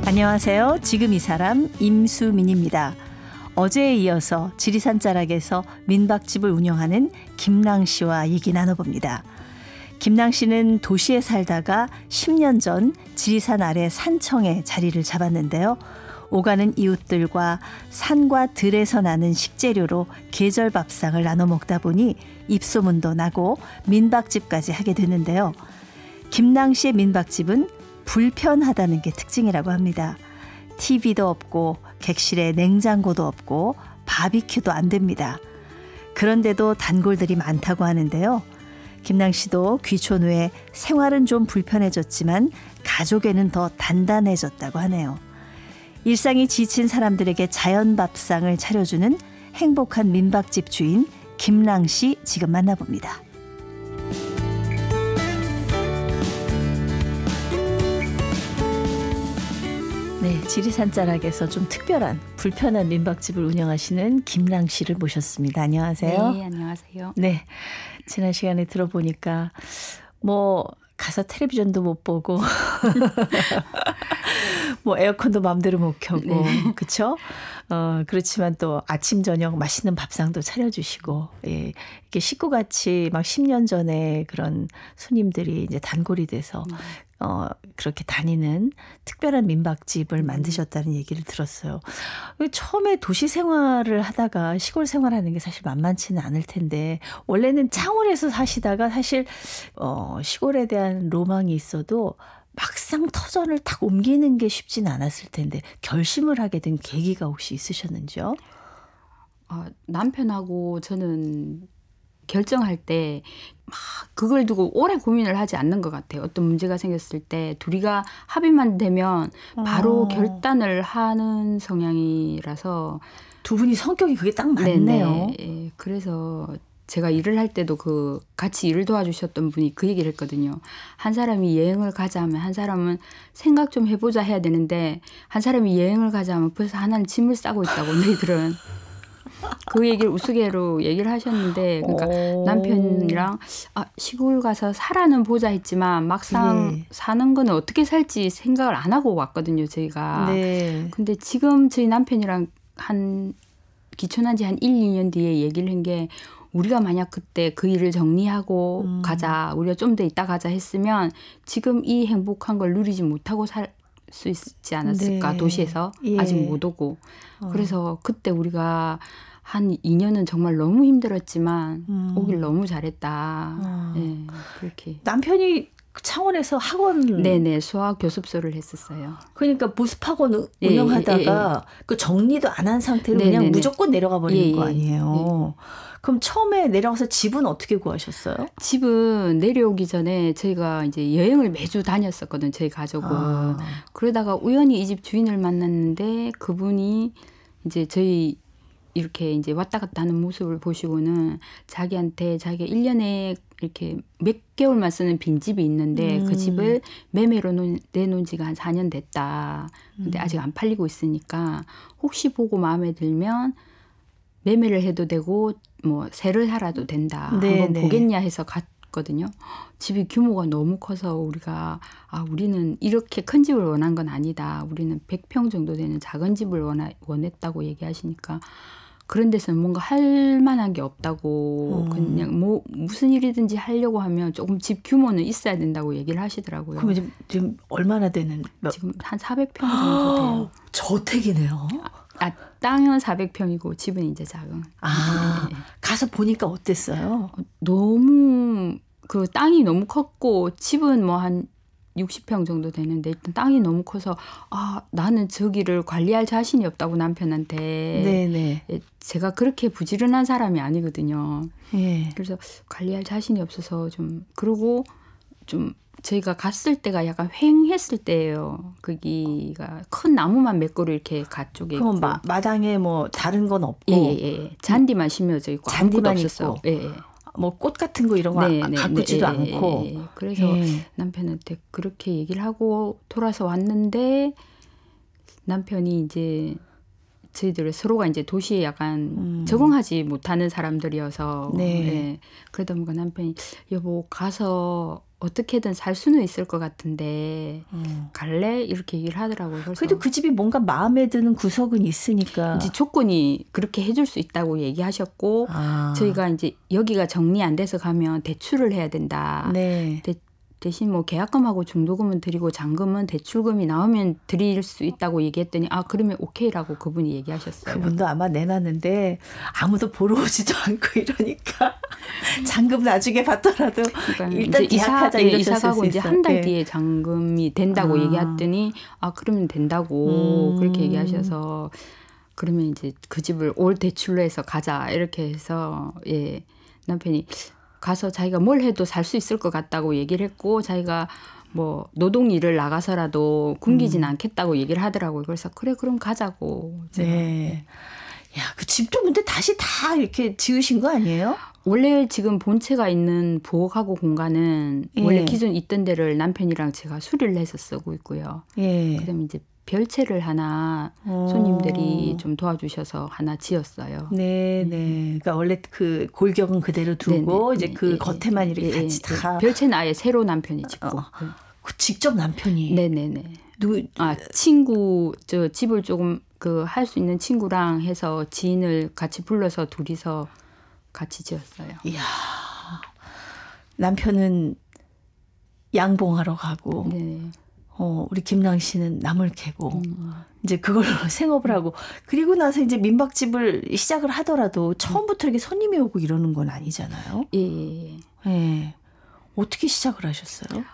안녕하세요. 지금 이 사람 임수민입니다. 어제에 이어서 지리산 자락에서 민박집을 운영하는 김랑 씨와 얘기 나눠봅니다. 김랑 씨는 도시에 살다가 10년 전 지리산 아래 산청에 자리를 잡았는데요. 오가는 이웃들과 산과 들에서 나는 식재료로 계절 밥상을 나눠 먹다 보니 입소문도 나고 민박집까지 하게 됐는데요. 김랑 씨의 민박집은 불편하다는 게 특징이라고 합니다. TV도 없고 객실에 냉장고도 없고 바비큐도 안 됩니다. 그런데도 단골들이 많다고 하는데요. 김랑 씨도 귀촌 후에 생활은 좀 불편해졌지만 가족에는 더 단단해졌다고 하네요. 일상이 지친 사람들에게 자연 밥상을 차려주는 행복한 민박집 주인 김랑 씨 지금 만나봅니다. 네, 지리산 자락에서 좀 특별한 불편한 민박집을 운영하시는 김랑 씨를 모셨습니다. 안녕하세요. 네, 안녕하세요. 네, 지난 시간에 들어보니까 뭐 가서 텔레비전도 못 보고 뭐 에어컨도 마음대로 못 켜고 네. 그렇죠? 그렇지만 또 아침 저녁 맛있는 밥상도 차려주시고 예, 이렇게 식구같이 막 10년 전에 그런 손님들이 이제 단골이 돼서 그렇게 다니는 특별한 민박집을 만드셨다는 얘기를 들었어요. 처음에 도시 생활을 하다가 시골 생활하는 게 사실 만만치는 않을 텐데 원래는 창원에서 사시다가 사실 시골에 대한 로망이 있어도 막상 터전을 탁 옮기는 게 쉽지는 않았을 텐데 결심을 하게 된 계기가 혹시 있으셨는지요? 남편하고 저는 결정할 때 막 그걸 두고 오래 고민을 하지 않는 것 같아요. 어떤 문제가 생겼을 때 둘이가 합의만 되면 바로 결단을 하는 성향이라서 두 분이 성격이 그게 딱 맞네요. 네. 그래서 제가 일을 할 때도 같이 일을 도와주셨던 분이 그 얘기를 했거든요. 한 사람이 여행을 가자 하면 한 사람은 생각 좀 해보자 해야 되는데 한 사람이 여행을 가자 하면 벌써 하나는 짐을 싸고 있다고 너희들은. 그 얘기를 우스개로 얘기를 하셨는데 그러니까 남편이랑 시골 가서 살아는 보자 했지만 막상 사는 거는 어떻게 살지 생각을 안 하고 왔거든요. 저희가. 네. 근데 지금 저희 남편이랑 귀촌한 지 한 1, 2년 뒤에 얘기를 한 게 우리가 만약 그때 그 일을 정리하고 가자. 우리가 좀 더 있다 가자 했으면 지금 이 행복한 걸 누리지 못하고 살 수 있지 않았을까. 네. 도시에서. 예. 아직 못 오고. 그래서 그때 우리가 한 2년은 정말 너무 힘들었지만 오길 너무 잘했다. 네, 그렇게. 남편이 창원에서 학원 네네 수학 교습소를 했었어요. 그러니까 보습학원 운영하다가 그 정리도 안 한 상태로 네네네. 그냥 무조건 내려가 버리는 거 아니에요. 그럼 처음에 내려가서 집은 어떻게 구하셨어요? 집은 내려오기 전에 저희가 이제 여행을 매주 다녔었거든요. 저희 가족은. 그러다가 우연히 이 집 주인을 만났는데 그분이 이제 저희 이렇게 이제 왔다 갔다 하는 모습을 보시고는 자기한테 자기가 1년에 이렇게 몇 개월만 쓰는 빈집이 있는데 그 집을 매매로 내놓은 지가 한 4년 됐다. 근데 아직 안 팔리고 있으니까 혹시 보고 마음에 들면 매매를 해도 되고 뭐 새를 살아도 된다. 네네. 한번 보겠냐 해서 갔거든요. 집이 규모가 너무 커서 우리가 우리는 이렇게 큰 집을 원한 건 아니다. 우리는 100평 정도 되는 작은 집을 원했다고 얘기하시니까 그런 데서는 뭔가 할 만한 게 없다고 그냥 뭐 무슨 일이든지 하려고 하면 조금 집 규모는 있어야 된다고 얘기를 하시더라고요. 그럼 지금 얼마나 되는? 지금 한 400평 정도 돼요. 저택이네요. 땅은 400평이고 집은 이제 작은. 네. 가서 보니까 어땠어요? 너무 그 땅이 너무 컸고 집은 뭐 한 60평 정도 되는데 일단 땅이 너무 커서 나는 저기를 관리할 자신이 없다고 남편한테. 네네. 제가 그렇게 부지런한 사람이 아니거든요. 예. 그래서 관리할 자신이 없어서 그러고 저희가 갔을 때가 약간 휑했을 때예요. 거기가 큰 나무만 몇 그루 이렇게 가쪽에 있고. 그럼 마당에 뭐 다른 건 없고. 예. 잔디만 심어져 있고 잔디만 있고. 예. 뭐 꽃 같은 거 이런 거 가꾸지도 않고. 그래서 남편한테 그렇게 얘기를 하고 돌아서 왔는데 남편이 이제 저희들 서로가 이제 도시에 약간 적응하지 못하는 사람들이어서 그러다 보니까 남편이 여보 가서 어떻게든 살 수는 있을 것 같은데 갈래? 이렇게 얘기를 하더라고요. 그래도 그 집이 뭔가 마음에 드는 구석은 있으니까. 이제 조건이 그렇게 해줄 수 있다고 얘기하셨고 저희가 이제 여기가 정리 안 돼서 가면 대출을 해야 된다. 네. 대신 뭐 계약금하고 중도금은 드리고 잔금은 대출금이 나오면 드릴 수 있다고 얘기했더니 그러면 오케이라고 그분이 얘기하셨어요. 그분도 아마 내놨는데 아무도 보러 오지도 않고 이러니까 잔금 나중에 받더라도 그러니까 일단 계약하자 이러셨을 이사 가고 수 이제 있어요. 한 달 뒤에 잔금이 된다고 얘기했더니 그러면 된다고 그렇게 얘기하셔서 그러면 이제 그 집을 올 대출로 해서 가자 이렇게 해서 남편이 가서 자기가 뭘 해도 살 수 있을 것 같다고 얘기를 했고 자기가 뭐 노동 일을 나가서라도 굶기진 않겠다고 얘기를 하더라고요. 그래서 그래 그럼 가자고. 네. 야, 그 집도 근데 다시 다 이렇게 지으신 거 아니에요? 원래 지금 본체가 있는 부엌하고 공간은 원래 기존 있던 데를 남편이랑 제가 수리를 해서 쓰고 있고요. 그다음에 이제 별채를 하나 손님들이 좀 도와주셔서 하나 지었어요. 네. 그러니까 원래 그 골격은 그대로 두고 이제 그 겉에만 이렇게 같이 다. 별채는 아예 새로 남편이 짓고. 직접 남편이. 네네네. 친구 집을 조금 할 수 있는 친구랑 해서 지인을 같이 불러서 둘이서 같이 지었어요. 이야. 남편은 양봉하러 가고. 네. 우리 김랑 씨는 나물 캐고 이제 그걸로 생업을 하고 그리고 나서 이제 민박집을 시작을 하더라도 처음부터 이렇게 손님이 오고 이러는 건 아니잖아요. 예. 어떻게 시작을 하셨어요?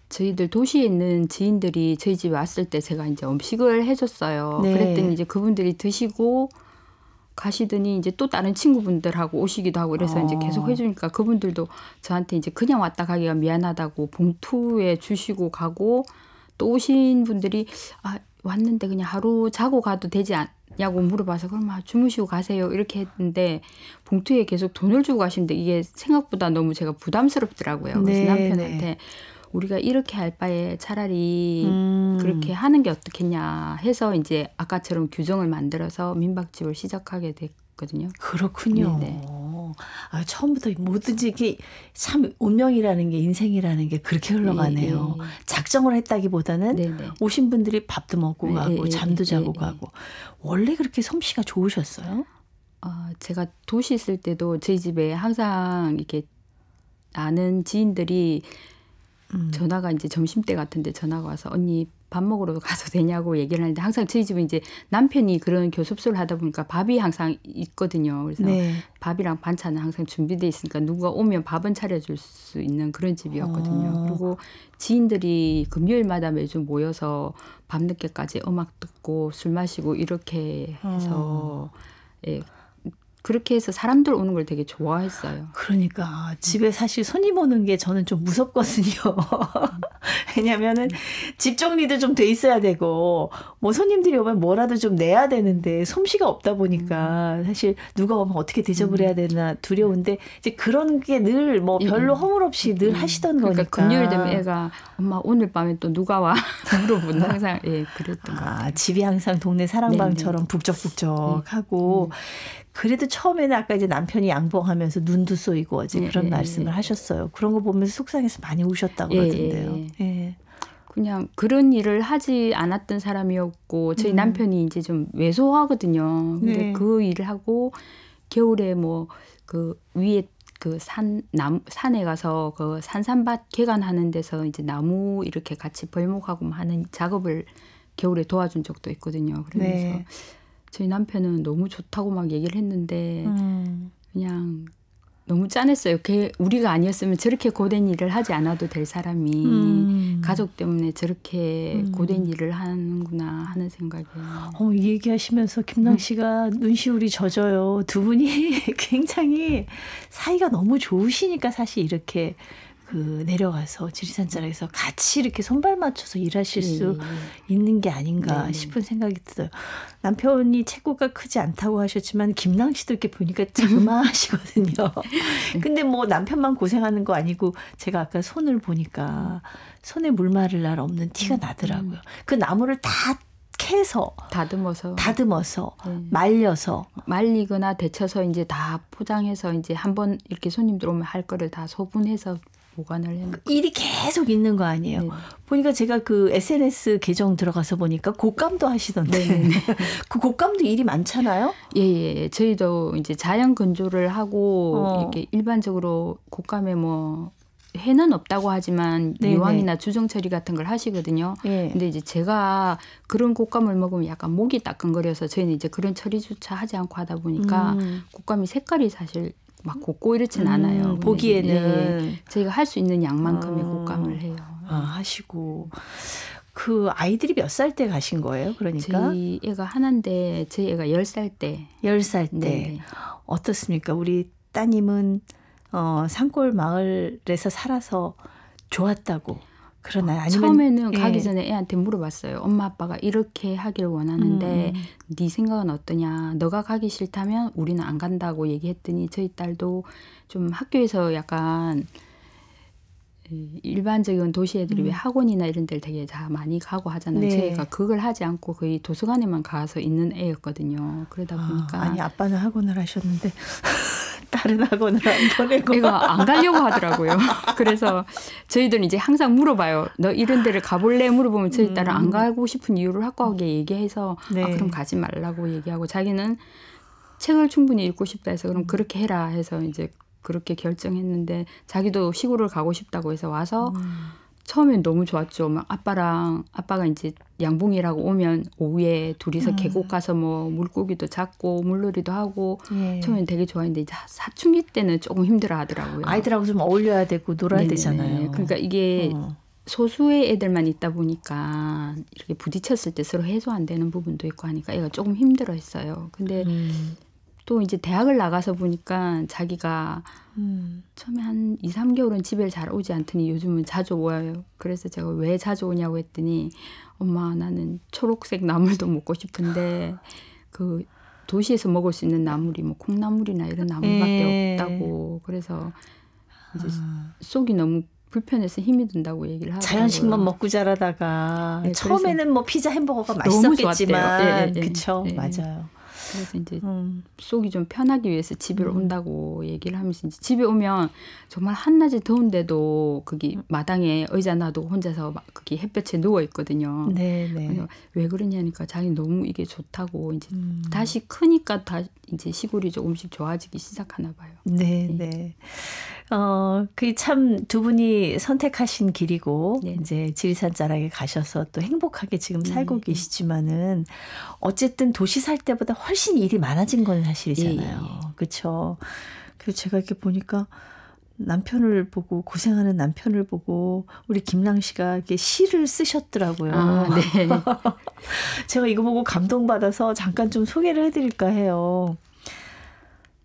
저희들 도시에 있는 지인들이 저희 집에 왔을 때 제가 이제 음식을 해줬어요. 네. 그랬더니 이제 그분들이 드시고 가시더니 이제 또 다른 친구분들하고 오시기도 하고 이래서 이제 계속 해주니까 그분들도 저한테 이제 그냥 왔다 가기가 미안하다고 봉투에 주시고 가고 또 오신 분들이 왔는데 그냥 하루 자고 가도 되지 않냐고 물어봐서 그럼 주무시고 가세요 이렇게 했는데 봉투에 계속 돈을 주고 가시는데 이게 생각보다 너무 제가 부담스럽더라고요. 그래서 남편한테 우리가 이렇게 할 바에 차라리 그렇게 하는 게 어떻겠냐 해서 이제 아까처럼 규정을 만들어서 민박집을 시작하게 됐거든요. 그렇군요. 처음부터 뭐든지 이게 참 운명이라는 게 인생이라는 게 그렇게 흘러가네요. 작정을 했다기보다는 오신 분들이 밥도 먹고 가고 잠도 자고 가고. 원래 그렇게 솜씨가 좋으셨어요? 제가 도시 있을 때도 저희 집에 항상 이렇게 아는 지인들이 전화가 이제 점심때 같은데 전화가 와서 언니 밥 먹으러 가도 되냐고 얘기를 하는데 항상 저희 집은 이제 남편이 그런 교섭소를 하다 보니까 밥이 항상 있거든요. 그래서 밥이랑 반찬은 항상 준비돼 있으니까 누가 오면 밥은 차려줄 수 있는 그런 집이었거든요. 그리고 지인들이 금요일마다 매주 모여서 밤늦게까지 음악 듣고 술 마시고 이렇게 해서 그렇게 해서 사람들 오는 걸 되게 좋아했어요. 그러니까 집에 사실 손님 오는 게 저는 좀 무섭거든요. 왜냐면은 집 정리도 좀 돼 있어야 되고 뭐 손님들이 오면 뭐라도 좀 내야 되는데 솜씨가 없다 보니까 사실 누가 오면 어떻게 대접을 해야 되나 두려운데 이제 그런 게 늘 뭐 별로 허물 없이 늘 하시던 그러니까 거니까. 금요일 되면 애가 엄마 오늘 밤에 또 누가 와 물어보는 항상 그랬던 것 같아요. 집이 항상 동네 사랑방처럼 북적북적하고 그래도 처음에는 아까 이제 남편이 양봉하면서 눈도 쏘이고 어제 그런 말씀을 하셨어요. 그런 거 보면서 속상해서 많이 우셨다고 그러던데요. 그냥 그런 일을 하지 않았던 사람이었고 저희 남편이 이제 좀 왜소하거든요. 근데 그 일을 하고 겨울에 뭐 그 위에 그 산에 가서 그 산삼밭 개간하는 데서 이제 나무 이렇게 같이 벌목하고 하는 작업을 겨울에 도와준 적도 있거든요. 그러면서 저희 남편은 너무 좋다고 막 얘기를 했는데 그냥 너무 짠했어요. 우리가 아니었으면 저렇게 고된 일을 하지 않아도 될 사람이 가족 때문에 저렇게 고된 일을 하는구나 하는 생각이. 이 얘기하시면서 김랑 씨가 눈시울이 젖어요. 두 분이 굉장히 사이가 너무 좋으시니까 사실 이렇게 내려가서 지리산자락에서 같이 이렇게 손발 맞춰서 일하실 수 있는 게 아닌가 싶은 생각이 들어요. 남편이 체구가 크지 않다고 하셨지만 김랑 씨도 이렇게 보니까 자그마하시거든요. 근데 뭐 남편만 고생하는 거 아니고 제가 아까 손을 보니까 손에 물 마를 날 없는 티가 나더라고요. 그 나무를 다 캐서 다듬어서 말려서 말리거나 데쳐서 이제 다 포장해서 이제 한번 이렇게 손님들 오면 할 거를 다 소분해서 보관을 해놓고. 일이 계속 있는 거 아니에요? 네. 보니까 제가 그 SNS 계정 들어가서 보니까 곡감도 하시던데 그 곡감도 일이 많잖아요? 예. 저희도 이제 자연 건조를 하고 이렇게 일반적으로 곡감에 뭐 해는 없다고 하지만 유황이나 주정 처리 같은 걸 하시거든요. 근데 이제 제가 그런 곡감을 먹으면 약간 목이 따끔거려서 저희는 이제 그런 처리조차 하지 않고 하다 보니까 곡감이 색깔이 사실 막 곱고 이렇진 않아요. 보기에는 저희가 할 수 있는 양만큼의 곡감을 해요. 하시고 그 아이들이 몇 살 때 가신 거예요? 그러니까 저희 애가 하나인데 저희 애가 10살 때. 10살 때. 어떻습니까? 우리 따님은 산골 마을에서 살아서 좋았다고 그러나요? 아니면 처음에는 가기 전에 애한테 물어봤어요. 엄마 아빠가 이렇게 하길 원하는데 네 생각은 어떠냐. 너가 가기 싫다면 우리는 안 간다고 얘기했더니 저희 딸도 좀 학교에서 약간 일반적인 도시 애들이 왜 학원이나 이런 데를 되게 다 많이 가고 하잖아요. 저희가 그걸 하지 않고 거의 도서관에만 가서 있는 애였거든요. 그러다 보니까 아니 아빠는 학원을 하셨는데 다른 학원을 안 보내고 애가 안 가려고 하더라고요. 그래서 저희들은 이제 항상 물어봐요. 너 이런 데를 가볼래? 물어보면 저희 딸은 안 가고 싶은 이유를 확고하게 얘기해서 그럼 가지 말라고 얘기하고 자기는 책을 충분히 읽고 싶다 해서 그럼 그렇게 해라 해서 이제 그렇게 결정했는데 자기도 시골을 가고 싶다고 해서 와서 처음엔 너무 좋았죠. 막 아빠가 이제 양봉이라고 오면 오후에 둘이서 계곡 가서 뭐 물고기도 잡고 물놀이도 하고 처음엔 되게 좋아했는데 이제 사춘기 때는 조금 힘들어 하더라고요. 아이들하고 좀 어울려야 되고 놀아야 되잖아요. 그러니까 이게 소수의 애들만 있다 보니까 이렇게 부딪혔을 때 서로 해소 안 되는 부분도 있고 하니까 애가 조금 힘들어 했어요. 근데 또 이제 대학을 나가서 보니까 자기가 처음에 한 2, 3개월은 집에 잘 오지 않더니 요즘은 자주 와요. 그래서 제가 왜 자주 오냐고 했더니 엄마 나는 초록색 나물도 먹고 싶은데 그 도시에서 먹을 수 있는 나물이 뭐 콩나물이나 이런 나물밖에 없다고. 그래서 이제 속이 너무 불편해서 힘이 든다고 얘기를 하더라고요. 자연식만 먹고 자라다가 처음에는 뭐 피자 햄버거가 맛있었겠지만 그렇죠. 맞아요. 그래서 이제 속이 좀 편하기 위해서 집에 온다고 얘기를 하면서 이제 집에 오면 정말 한낮에 더운데도 거기 마당에 의자 놔두고 혼자서 막 거기 햇볕에 누워 있거든요. 그래서 왜 그러냐니까 자기 너무 이게 좋다고 이제 다시 크니까 다 이제 시골이 조금씩 좋아지기 시작하나 봐요. 네. 그 참 두 분이 선택하신 길이고 이제 지리산 자락에 가셔서 또 행복하게 지금 살고 계시지만은 어쨌든 도시 살 때보다 훨씬 일이 많아진 건 사실이잖아요. 그렇죠. 그래서 제가 이렇게 보니까 남편을 보고 고생하는 남편을 보고 우리 김랑 씨가 이렇게 시를 쓰셨더라고요. 제가 이거 보고 감동받아서 잠깐 좀 소개를 해드릴까 해요.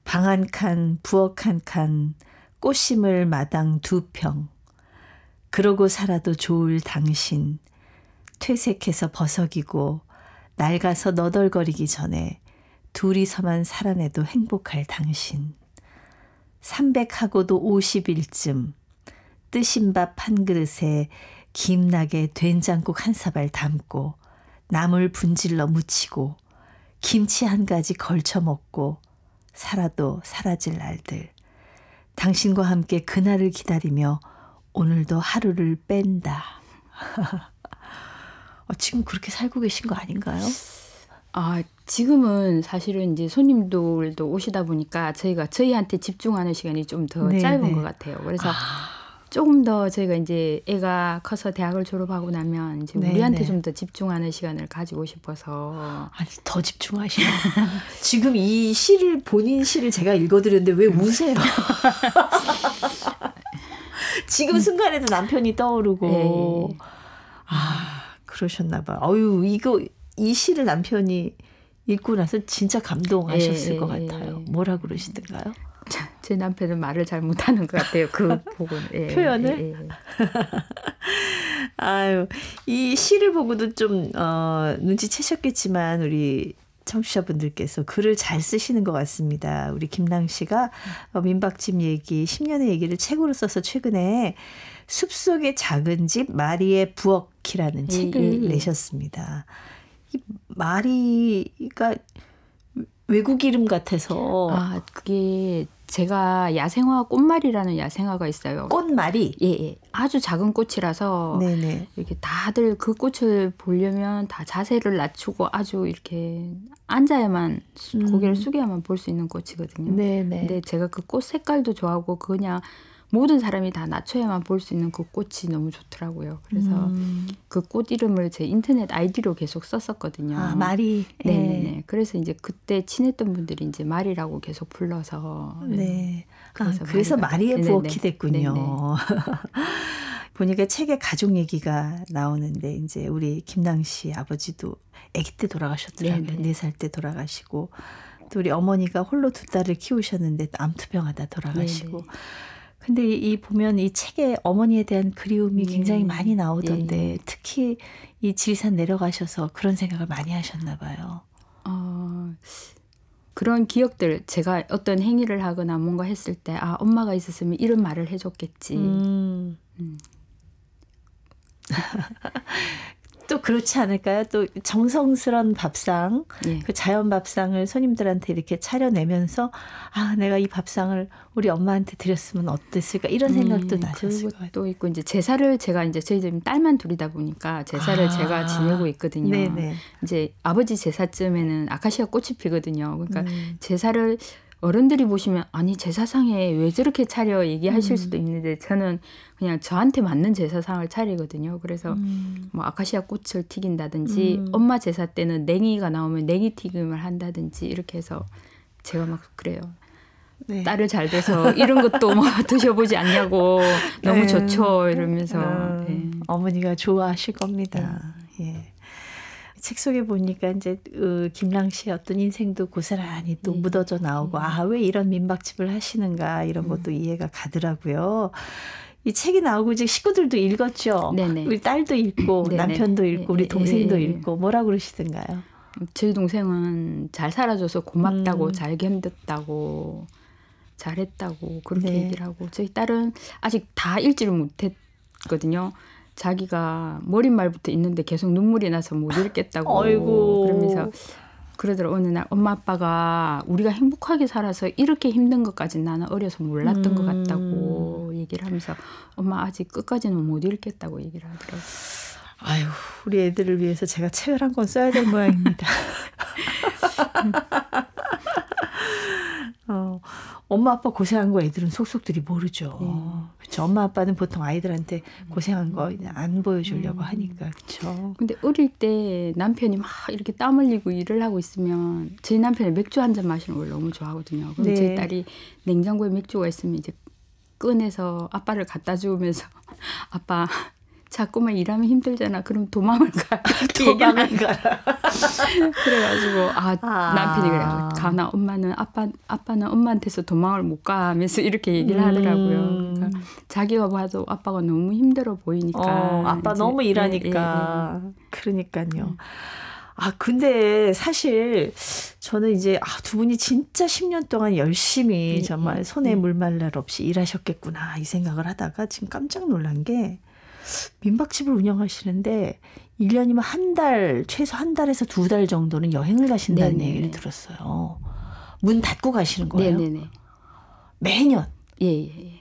방 한 칸, 부엌 한 칸, 꽃 심을 마당 2평. 그러고 살아도 좋을 당신. 퇴색해서 버석이고 낡아서 너덜거리기 전에 둘이서만 살아내도 행복할 당신. 300하고도 50일쯤 뜨신 밥 한 그릇에 김나게 된장국 한 사발 담고 나물 분질러 무치고 김치 한 가지 걸쳐 먹고 살아도 사라질 날들. 당신과 함께 그날을 기다리며 오늘도 하루를 뺀다. 지금 그렇게 살고 계신 거 아닌가요? 지금은 사실은 이제 손님들도 오시다 보니까 저희가 저희한테 집중하는 시간이 좀 더 짧은 것 같아요. 그래서 조금 더 저희가 이제 애가 커서 대학을 졸업하고 나면 이제 우리한테 좀 더 집중하는 시간을 가지고 싶어서. 아니, 더 집중하시나? 지금 이 시를, 본인 시를 제가 읽어드렸는데 왜 우세요? 지금 순간에도 남편이 떠오르고. 그러셨나 봐요. 이 시를 남편이 읽고 나서 진짜 감동하셨을 것 같아요. 뭐라 그러시던가요? 제 남편은 말을 잘 못하는 것 같아요. 그 부분. 표현을? 아유, 이 시를 보고도 좀 눈치채셨겠지만 우리 청취자분들께서 글을 잘 쓰시는 것 같습니다. 우리 김랑 씨가 민박집 얘기, 10년의 얘기를 책으로 써서 최근에 숲속의 작은 집 마리의 부엌이라는 책을 내셨습니다. 이 마리가 외국 이름 같아서. 그게 제가 야생화 꽃말이라는 야생화가 있어요. 꽃말이? 예, 예. 아주 작은 꽃이라서 네네. 이렇게 다들 그 꽃을 보려면 다 자세를 낮추고 아주 이렇게 앉아야만 고개를 숙여야만 볼 수 있는 꽃이거든요. 네네. 근데 제가 그 꽃 색깔도 좋아하고 그냥 모든 사람이 다 낮춰야만 볼 수 있는 그 꽃이 너무 좋더라고요. 그래서 그 꽃 이름을 제 인터넷 아이디로 계속 썼었거든요. 아, 마리. 네네네. 그래서 이제 그때 친했던 분들이 이제 마리라고 계속 불러서. 네. 그래서 마리에 부엌이 됐군요. 보니까 책에 가족 얘기가 나오는데 이제 우리 김낭 씨 아버지도 아기 때 돌아가셨더라고요. 4살 때 돌아가시고 또 우리 어머니가 홀로 2딸을 키우셨는데 암투병하다 돌아가시고. 네네. 근데 이 보면 이 책에 어머니에 대한 그리움이 굉장히 많이 나오던데 특히 이 지리산 내려가셔서 그런 생각을 많이 하셨나 봐요. 그런 기억들 제가 어떤 행위를 하거나 뭔가 했을 때 아 엄마가 있었으면 이런 말을 해줬겠지. 또 그렇지 않을까요? 또 정성스러운 밥상, 그 자연 밥상을 손님들한테 이렇게 차려내면서 아 내가 이 밥상을 우리 엄마한테 드렸으면 어땠을까 이런 생각도 나셨을 거예요. 또 있고 이제 제사를 제가 이제 저희 집 딸만 둘이다 보니까 제사를 제가 지내고 있거든요. 네네. 이제 아버지 제사쯤에는 아카시아 꽃이 피거든요. 그러니까 제사를 어른들이 보시면 아니 제사상에 왜 저렇게 차려 얘기하실 수도 있는데 저는 그냥 저한테 맞는 제사상을 차리거든요. 그래서 뭐 아카시아 꽃을 튀긴다든지 엄마 제사 때는 냉이가 나오면 냉이 튀김을 한다든지 이렇게 해서 제가 막 그래요. 네. 딸을 잘 돼서 이런 것도 뭐 드셔보지 않냐고 너무 좋죠 이러면서 어머니가 좋아하실 겁니다. 예. 책 속에 보니까 이제 김낭 씨의 어떤 인생도 고스란히 또 묻어져 나오고 아, 왜 이런 민박집을 하시는가 이런 것도 이해가 가더라고요. 이 책이 나오고 이제 식구들도 읽었죠. 네네. 우리 딸도 읽고 네네. 남편도 읽고 우리 동생도 읽고 뭐라고 그러시던가요? 저희 동생은 잘 살아줘서 고맙다고 잘 견뎠다고 잘했다고 그렇게 얘기를 하고 저희 딸은 아직 다 읽지를 못했거든요. 자기가 머릿말부터 있는데 계속 눈물이 나서 못 읽겠다고 아이고. 그러면서 그러더라고요. 어느 날 엄마 아빠가 우리가 행복하게 살아서 이렇게 힘든 것까지는 나는 어려서 몰랐던 것 같다고 얘기를 하면서 엄마 아직 끝까지는 못 읽겠다고 얘기를 하더라고요. 아유, 우리 애들을 위해서 제가 책을 한 권 써야 될 모양입니다. 엄마 아빠 고생한 거 애들은 속속들이 모르죠. 그렇죠. 엄마 아빠는 보통 아이들한테 고생한 거 안 보여주려고 하니까 그렇죠. 근데 어릴 때 남편이 막 이렇게 땀 흘리고 일을 하고 있으면 저희 남편이 맥주 한 잔 마시는 걸 너무 좋아하거든요. 그럼 네. 저희 딸이 냉장고에 맥주가 있으면 이제 꺼내서 아빠를 갖다 주면서 아빠 자꾸만 일하면 힘들잖아. 그럼 도망을 가. 도망을 가라. 그래가지고 남편이 그래요. 가나 엄마는 아빠는 엄마한테서 도망을 못 가 하면서 이렇게 얘기를 하더라고요. 그러니까 자기가 봐도 아빠가 너무 힘들어 보이니까. 아빠 이제, 너무 일하니까. 그러니까요. 근데 사실 저는 이제 두 분이 진짜 10년 동안 열심히 정말 손에 물 말 날 없이 일하셨겠구나 이 생각을 하다가 지금 깜짝 놀란 게 민박집을 운영하시는데 1년이면 한 달, 최소 한 달에서 2달 정도는 여행을 가신다는 네네. 얘기를 들었어요. 문 닫고 가시는 거예요? 네네네. 매년? 예.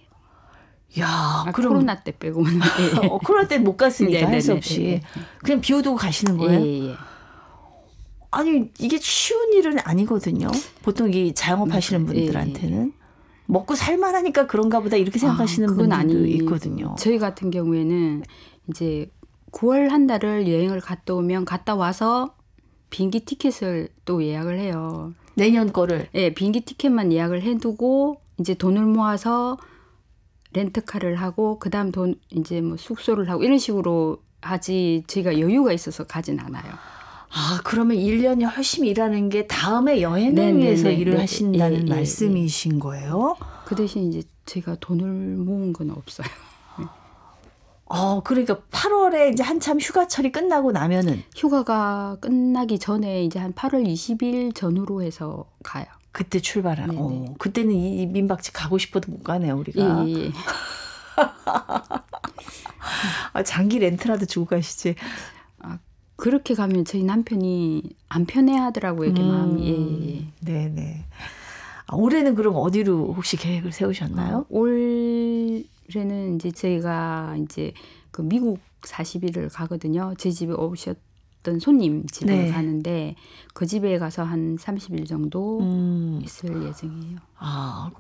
야, 그럼 코로나 때 빼고는. 예. 코로나 때 못 갔으니까 할 수 없이. 그냥 비워두고 가시는 거예요? 예. 아니, 이게 쉬운 일은 아니거든요. 보통 이 자영업 하시는 분들한테는. 먹고 살만하니까 그런가 보다 이렇게 생각하시는 분들도 있거든요. 저희 같은 경우에는 이제 9월 한 달을 여행을 갔다 오면 갔다 와서 비행기 티켓을 또 예약을 해요. 내년 거를? 네, 비행기 티켓만 예약을 해두고 이제 돈을 모아서 렌트카를 하고 그다음 돈 이제 뭐 숙소를 하고 이런 식으로 하지 저희가 여유가 있어서 가진 않아요. 그러면 1년이 열심히 일하는 게 다음에 여행을 위해서 일을 하신다는 말씀이신 거예요? 그 대신 이제 제가 돈을 모은 건 없어요. 그러니까 8월에 이제 한참 휴가철이 끝나고 나면은 휴가가 끝나기 전에 이제 한 8월 20일 전후로 해서 가요. 그때 출발하고 그때는 이 민박집 가고 싶어도 못 가네요, 우리가. 예. 장기 렌트라도 주고 가시지. 그렇게 가면 저희 남편이 안 편해하더라고요. 이렇게 마음이. 예. 네네. 올해는 그럼 어디로 혹시 계획을 세우셨나요? 올해는 이제 저희가 이제 그 미국 40일을 가거든요. 제 집에 오셨던 손님 집에 네. 가는데 그 집에 가서 한 30일 정도 있을 예정이에요.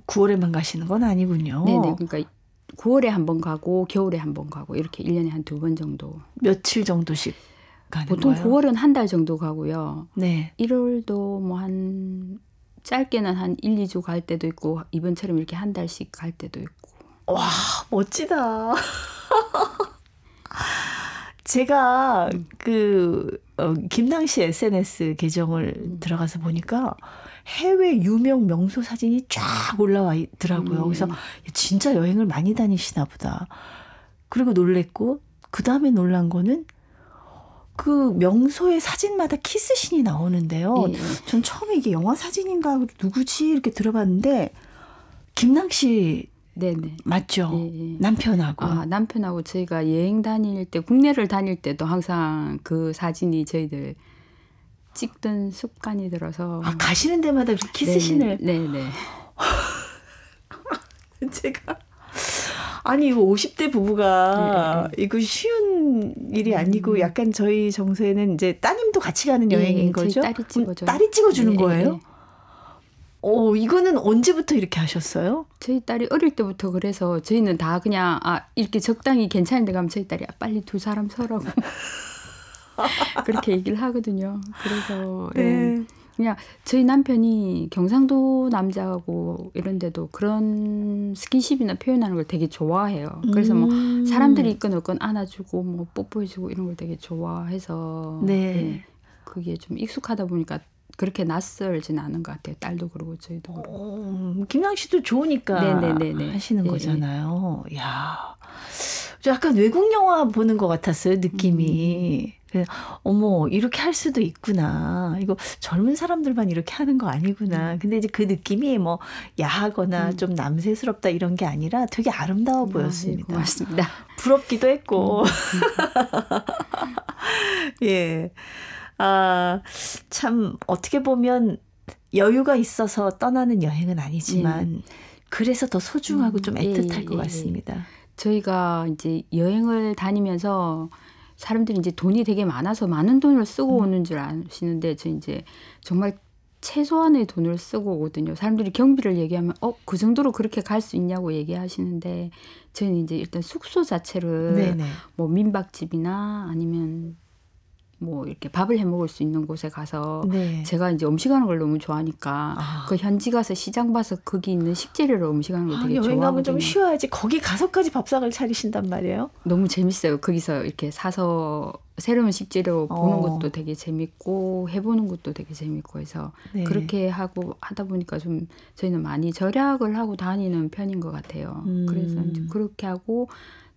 9월에만 가시는 건 아니군요. 네네. 그러니까 9월에 한 번 가고 겨울에 한 번 가고 이렇게 1년에 한 2번 정도. 며칠 정도씩 가는 보통 거예요? 9월은 한 달 정도 가고요. 네. 1월도 뭐 한 짧게는 한 1, 2주 갈 때도 있고 이번처럼 이렇게 한 달씩 갈 때도 있고. 와, 멋지다. 제가 김낭 씨 SNS 계정을 들어가서 보니까 해외 유명 명소 사진이 쫙 올라와 있더라고요. 그래서 진짜 여행을 많이 다니시나 보다. 그리고 놀랬고 그 다음에 놀란 거는 그 명소의 사진마다 키스신이 나오는데요. 전 처음에 이게 영화 사진인가 누구지 이렇게 들어봤는데 김낭 씨 네네. 맞죠? 네. 남편하고. 남편하고 저희가 여행 다닐 때 국내를 다닐 때도 항상 그 사진이 저희들 찍던 습관이 들어서. 가시는 데마다 그렇게 키스신을. 네네. 제가 아니 이거 50대 부부가 이거 쉬운 일이 아니고 약간 저희 정서에는 이제 따님도 같이 가는 여행인 거죠? 딸이 찍어줘요. 딸이 찍어주는 거예요? 이거는 언제부터 이렇게 하셨어요? 저희 딸이 어릴 때부터 그래서 저희는 다 그냥 이렇게 적당히 괜찮은 데 가면 저희 딸이 빨리 두 사람 서라고 그렇게 얘기를 하거든요. 그래서 네. 그냥 저희 남편이 경상도 남자하고 이런 데도 그런 스킨십이나 표현하는 걸 되게 좋아해요. 그래서 뭐 사람들이 있건 없건 안아주고 뭐 뽀뽀해주고 이런 걸 되게 좋아해서 네. 그게 좀 익숙하다 보니까 그렇게 낯설진 않은 것 같아요. 딸도 그러고 저희도. 김양 씨도 좋으니까 하시는 거잖아요. 야, 약간 외국 영화 보는 것 같았어요. 느낌이. 어머 이렇게 할 수도 있구나. 이거 젊은 사람들만 이렇게 하는 거 아니구나. 근데 이제 그 느낌이 뭐 야하거나 좀 남세스럽다 이런 게 아니라 되게 아름다워 보였습니다. 고맙습니다. 부럽기도 했고. 예. 참 어떻게 보면 여유가 있어서 떠나는 여행은 아니지만 그래서 더 소중하고 좀 애틋할 것 같습니다. 저희가 이제 여행을 다니면서 사람들이 이제 돈이 되게 많아서 많은 돈을 쓰고 오는 줄 아시는데 저 이제 정말 최소한의 돈을 쓰고 오거든요. 사람들이 경비를 얘기하면 그 정도로 그렇게 갈 수 있냐고 얘기하시는데 저희는 이제 일단 숙소 자체를 뭐 민박집이나 아니면 뭐 이렇게 밥을 해 먹을 수 있는 곳에 가서 제가 이제 음식하는 걸 너무 좋아하니까 그 현지 가서 시장 봐서 거기 있는 식재료로 음식하는 걸 되게 좋아하거든요. 여행 가면 좀 쉬어야지 거기 가서까지 밥상을 차리신단 말이에요? 너무 재밌어요. 거기서 이렇게 사서 새로운 식재료 보는 것도 되게 재밌고 해보는 것도 되게 재밌고 해서 그렇게 하다 보니까 좀 저희는 많이 절약을 하고 다니는 편인 것 같아요. 그래서 이제 그렇게 하고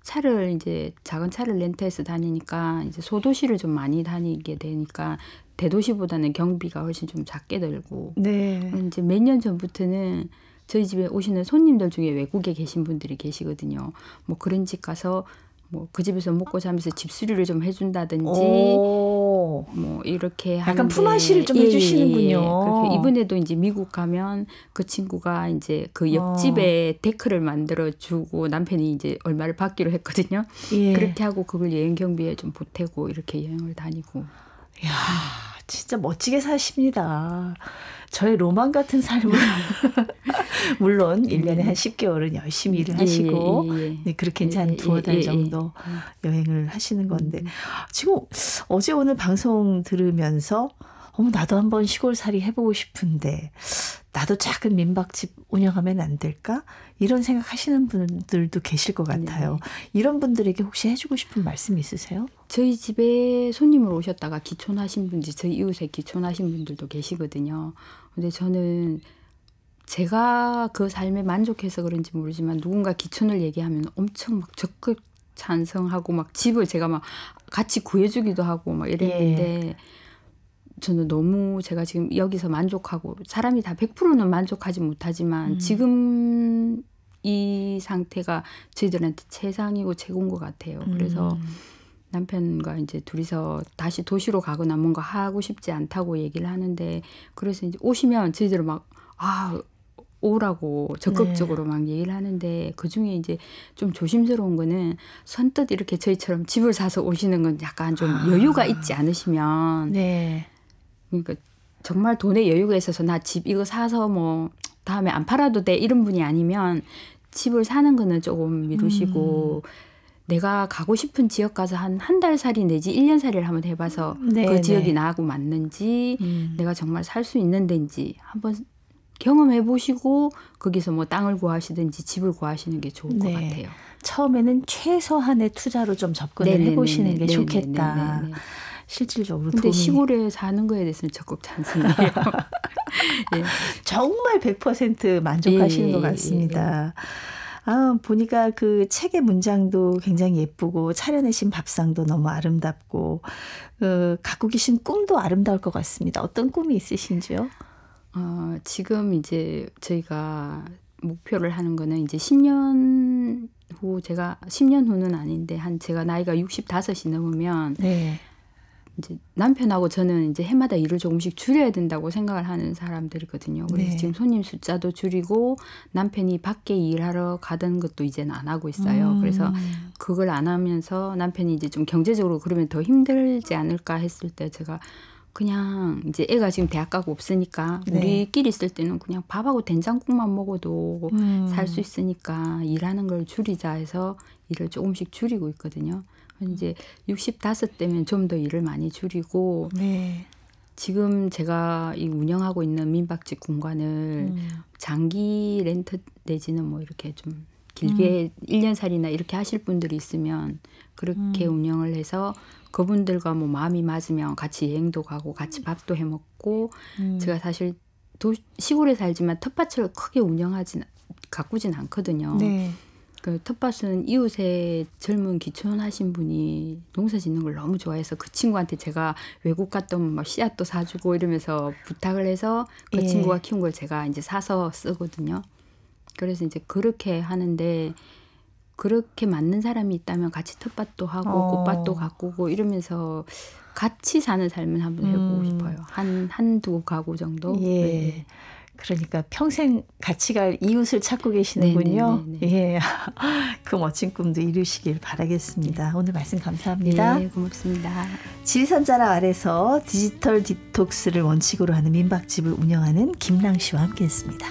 차를 이제 작은 차를 렌트해서 다니니까 이제 소도시를 좀 많이 다니게 되니까 대도시보다는 경비가 훨씬 좀 작게 들고 이제 몇 년 전부터는 저희 집에 오시는 손님들 중에 외국에 계신 분들이 계시거든요. 뭐 그런 집 가서 뭐 그 집에서 먹고 자면서 집수리를 좀 해준다든지 뭐 이렇게 하는데 약간 품앗이를 좀 해주시는군요. 그래서 이번에도 이제 미국 가면 그 친구가 이제 그 옆집에 데크를 만들어주고 남편이 이제 얼마를 받기로 했거든요. 그렇게 하고 그걸 여행 경비에 좀 보태고 이렇게 여행을 다니고. 이야, 진짜 멋지게 사십니다. 저의 로망 같은 삶을 물론 1년에 한 10개월은 열심히 일을 하시고 그렇게 이제 한 2-3달 정도 여행을 하시는 건데 지금 어제 오늘 방송 들으면서 나도 한번 시골살이 해보고 싶은데 나도 작은 민박집 운영하면 안 될까? 이런 생각하시는 분들도 계실 것 같아요. 이런 분들에게 혹시 해주고 싶은 말씀 있으세요? 저희 집에 손님으로 오셨다가 기촌하신 분들, 저희 이웃에 기촌하신 분들도 계시거든요. 근데 저는 제가 그 삶에 만족해서 그런지 모르지만 누군가 기촌을 얘기하면 엄청 막 적극 찬성하고 막 집을 제가 막 같이 구해주기도 하고 막 이랬는데 저는 너무 제가 지금 여기서 만족하고 사람이 다 100%는 만족하지 못하지만 지금 이 상태가 저희들한테 최상이고 최고인 것 같아요. 그래서 남편과 이제 둘이서 다시 도시로 가거나 뭔가 하고 싶지 않다고 얘기를 하는데 그래서 이제 오시면 저희들은 막 오라고 적극적으로 막 얘기를 하는데 그중에 이제 좀 조심스러운 거는 선뜻 이렇게 저희처럼 집을 사서 오시는 건 약간 좀 여유가 있지 않으시면 네. 그러니까 정말 돈에 여유가 있어서 나 집 이거 사서 뭐 다음에 안 팔아도 돼 이런 분이 아니면 집을 사는 거는 조금 미루시고 내가 가고 싶은 지역 가서 한 달 살이 내지 1년 살이를 한번 해봐서 네, 그 지역이 네. 나하고 맞는지 내가 정말 살 수 있는 데인지 한번 경험해 보시고 거기서 뭐 땅을 구하시든지 집을 구하시는 게 좋을 것 네. 같아요. 처음에는 최소한의 투자로 좀 접근을 네네네네. 해보시는 게 네네네네. 좋겠다. 네네네. 실질적으로 근데 도움이 시골에 사는 거에 대해서는 적극 찬성이에요. 예. 정말 100% 만족하시는 예, 것 예, 같습니다. 아, 보니까 그 책의 문장도 굉장히 예쁘고 차려내신 밥상도 너무 아름답고 갖고 계신 꿈도 아름다울 것 같습니다. 어떤 꿈이 있으신지요? 지금 이제 저희가 목표를 하는 거는 이제 10년 후 제가 10년 후는 아닌데 제가 나이가 65이 넘으면 네. 이제 남편하고 저는 이제 해마다 일을 조금씩 줄여야 된다고 생각을 하는 사람들이거든요. 그래서 네. 지금 손님 숫자도 줄이고 남편이 밖에 일하러 가던 것도 이제는 안 하고 있어요. 그래서 그걸 안 하면서 남편이 이제 좀 경제적으로 그러면 더 힘들지 않을까 했을 때 제가 그냥 이제 애가 지금 대학 가고 없으니까 네. 우리끼리 있을 때는 그냥 밥하고 된장국만 먹어도 살 수 있으니까 일하는 걸 줄이자 해서 일을 조금씩 줄이고 있거든요. 이제 65대면 좀 더 일을 많이 줄이고 네. 지금 제가 이 운영하고 있는 민박집 공간을 장기 렌트 내지는 뭐 이렇게 좀 길게 1년살이나 이렇게 하실 분들이 있으면 그렇게 운영을 해서 그분들과 뭐 마음이 맞으면 같이 여행도 가고 같이 밥도 해 먹고 제가 사실 시골에 살지만 텃밭을 크게 가꾸진 않거든요. 네. 그 텃밭은 이웃에 젊은 기촌하신 분이 농사 짓는 걸 너무 좋아해서 그 친구한테 제가 외국 갔다 오면 막 씨앗도 사주고 이러면서 부탁을 해서 그 예. 친구가 키운 걸 제가 이제 사서 쓰거든요. 그래서 이제 그렇게 하는데 그렇게 맞는 사람이 있다면 같이 텃밭도 하고 꽃밭도 가꾸고 이러면서 같이 사는 삶을 한번 해보고 싶어요. 한두 가구 정도. 예. 네. 그러니까 평생 같이 갈 이웃을 찾고 계시는군요. 네네네네. 예. 그 멋진 꿈도 이루시길 바라겠습니다. 오늘 말씀 감사합니다. 네, 고맙습니다. 지리산자락 아래서 디지털 디톡스를 원칙으로 하는 민박집을 운영하는 김랑 씨와 함께했습니다.